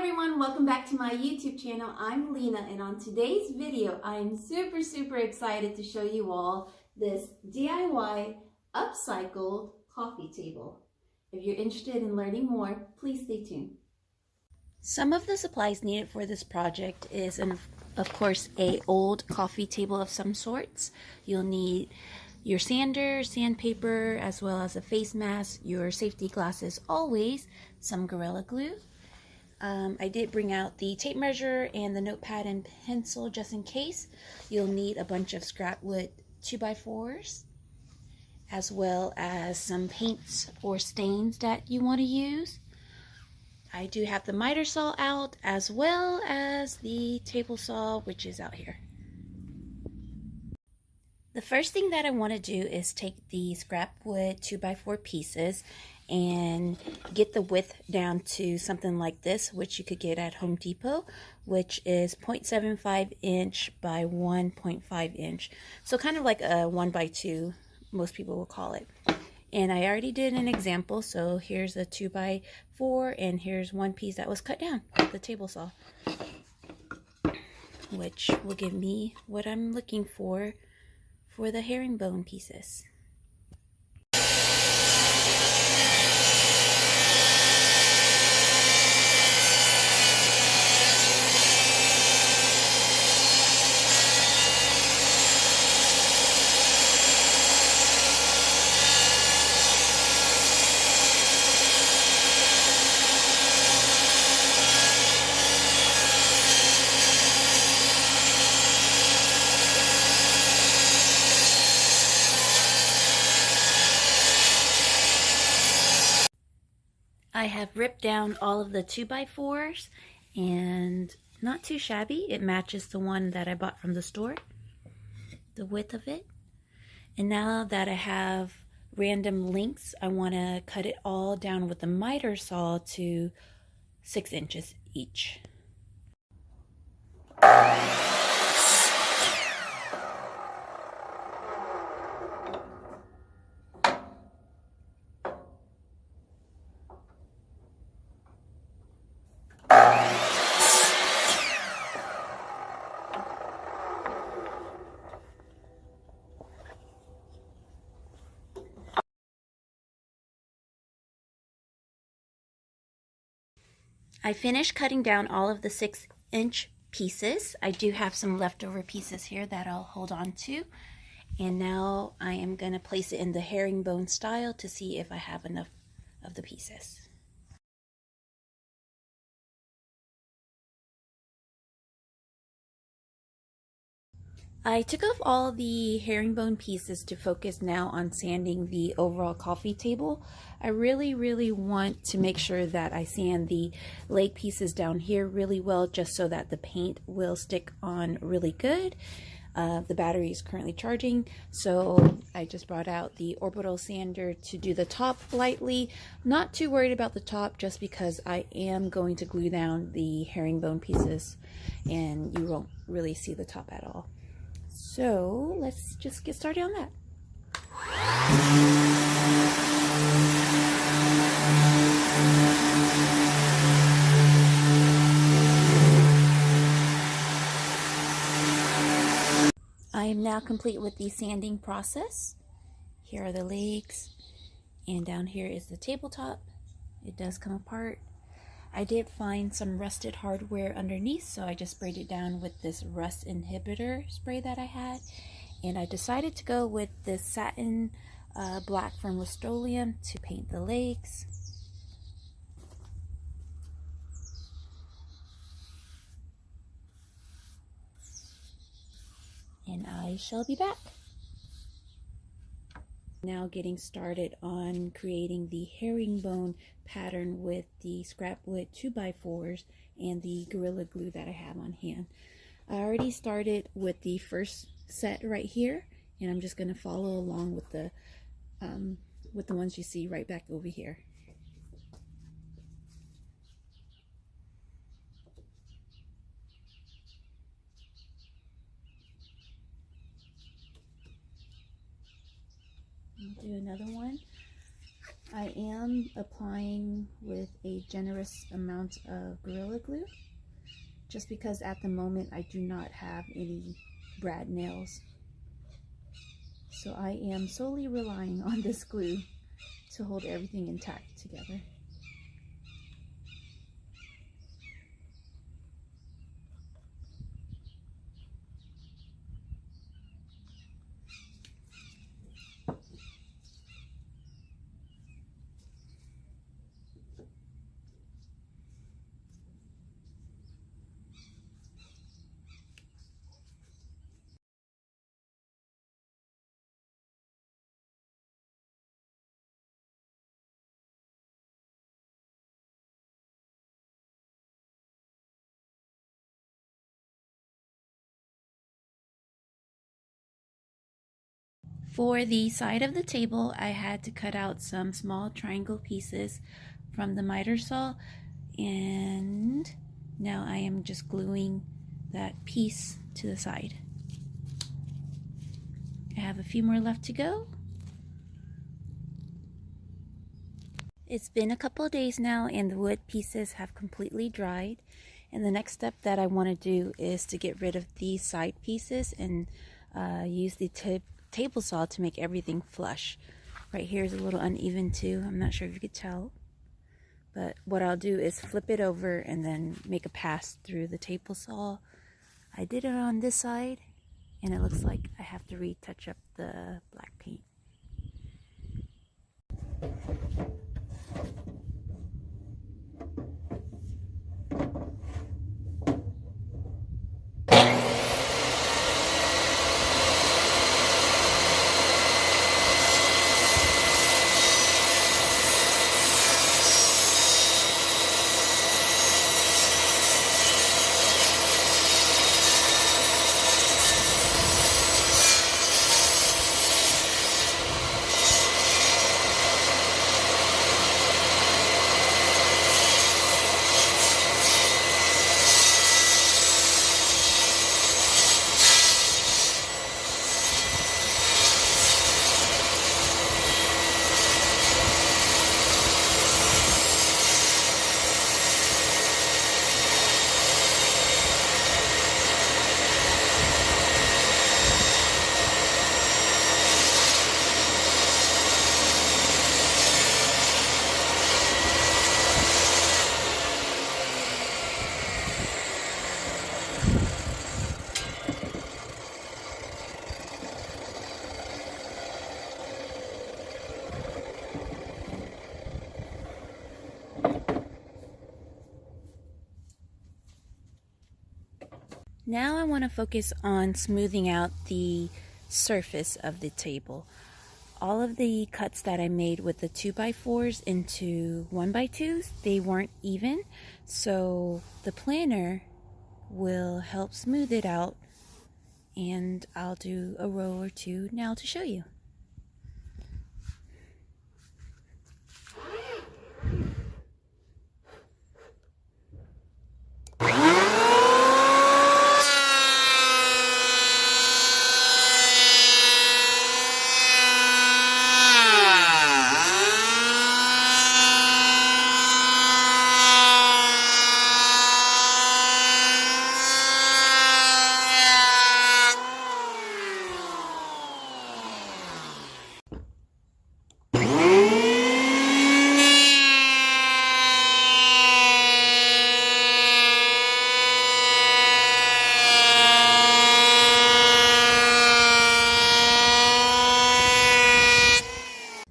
everyone, welcome back to my YouTube channel. I'm Lena, and on today's video I'm super excited to show you all this DIY upcycle coffee table. If you're interested in learning more, please stay tuned. Some of the supplies needed for this project is of course a old coffee table of some sorts. You'll need your sander, sandpaper, as well as a face mask, your safety glasses always, some Gorilla Glue. I did bring out the tape measure and the notepad and pencil just in case. You'll need a bunch of scrap wood 2x4s, as well as some paints or stains that you want to use. I do have the miter saw out, as well as the table saw, which is out here. The first thing that I want to do is take the scrap wood 2x4 pieces and get the width down to something like this, which you could get at Home Depot, which is 0.75 inch by 1.5 inch. So kind of like a 1x2, most people will call it. And I already did an example, so here's a 2x4 and here's one piece that was cut down with the table saw, which will give me what I'm looking for the herringbone pieces. I have ripped down all of the 2x4s, and not too shabby. It matches the one that I bought from the store, the width of it. And now that I have random lengths, I want to cut it all down with the miter saw to 6 inches each. I finished cutting down all of the 6-inch pieces. I do have some leftover pieces here that I'll hold on to. And now I am going to place it in the herringbone style to see if I have enough of the pieces. I took off all the herringbone pieces to focus now on sanding the overall coffee table. I really want to make sure that I sand the leg pieces down here really well, just so that the paint will stick on really good. The battery is currently charging, so I just brought out the orbital sander to do the top lightly. Not too worried about the top, just because I am going to glue down the herringbone pieces and you won't really see the top at all. So let's just get started on that. I am now complete with the sanding process. Here are the legs, and down here is the tabletop. It does come apart. I did find some rusted hardware underneath, so I just sprayed it down with this rust inhibitor spray that I had. And I decided to go with this satin black from Rust-Oleum to paint the legs. And I shall be back. Now getting started on creating the herringbone pattern with the scrap wood 2x4s and the Gorilla Glue that I have on hand. I already started with the first set right here, and I'm just going to follow along with the ones you see right back over here. Do another one I am applying with a generous amount of Gorilla Glue, just because at the moment I do not have any brad nails. So I am solely relying on this glue to hold everything intact together. For the side of the table, I had to cut out some small triangle pieces from the miter saw, and now I am just gluing that piece to the side. I have a few more left to go. It's been a couple of days now and the wood pieces have completely dried, and the next step that I want to do is to get rid of these side pieces and use the table saw to make everything flush. Right here is a little uneven too. I'm not sure if you could tell, but what I'll do is flip it over and then make a pass through the table saw. I did it on this side and it looks like I have to retouch up the black paint. Now I want to focus on smoothing out the surface of the table. All of the cuts that I made with the 2x4s into 1x2s, they weren't even, so the planner will help smooth it out, and I'll do a row or two now to show you.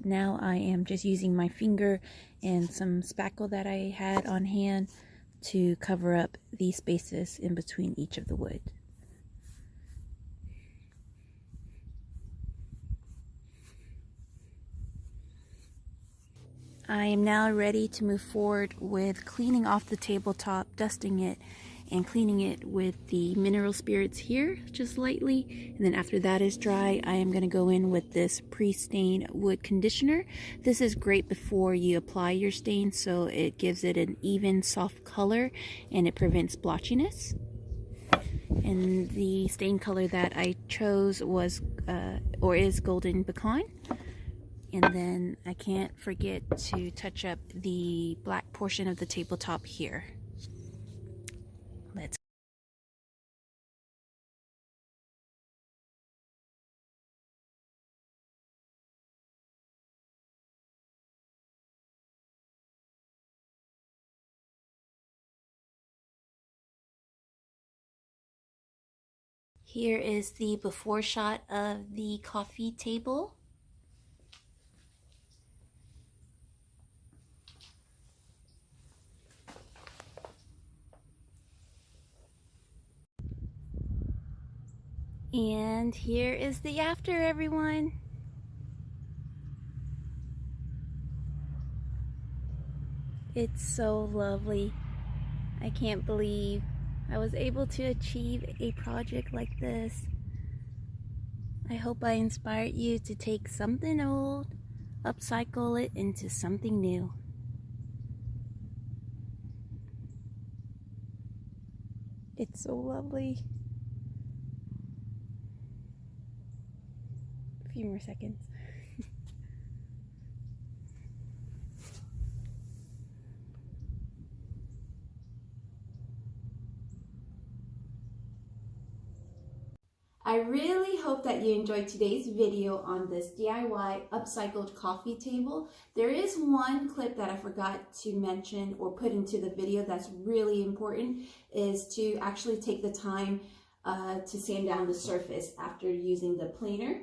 Now I am just using my finger and some spackle that I had on hand to cover up the spaces in between each of the wood. I am now ready to move forward with cleaning off the tabletop, dusting it, and cleaning it with the mineral spirits here just lightly. And then after that is dry, I am going to go in with this pre-stain wood conditioner. This is great before you apply your stain, so it gives it an even soft color and it prevents blotchiness. And the stain color that I chose was or is golden pecan. And then I can't forget to touch up the black portion of the tabletop here. Let's Here is the before shot of the coffee table. And here is the after, everyone. It's so lovely. I can't believe I was able to achieve a project like this. I hope I inspired you to take something old, upcycle it into something new. It's so lovely. A few more seconds. I really hope that you enjoyed today's video on this DIY upcycled coffee table. There is one clip that I forgot to mention or put into the video that's really important, is to actually take the time to sand down the surface after using the planer.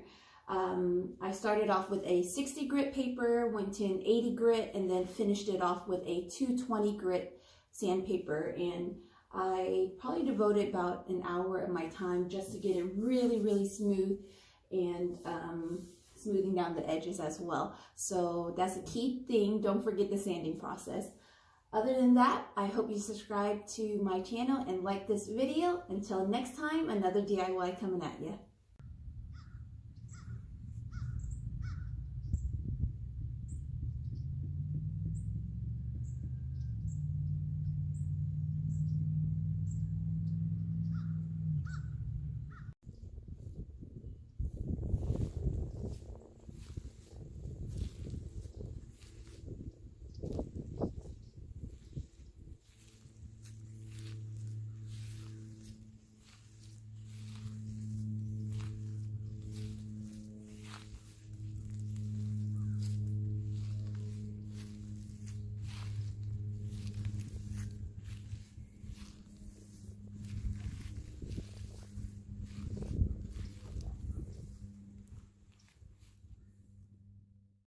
I started off with a 60 grit paper, went to an 80 grit, and then finished it off with a 220 grit sandpaper. And I probably devoted about an hour of my time just to get it really, really smooth and smoothing down the edges as well. So that's a key thing. Don't forget the sanding process. Other than that, I hope you subscribe to my channel and like this video. Until next time, another DIY coming at you.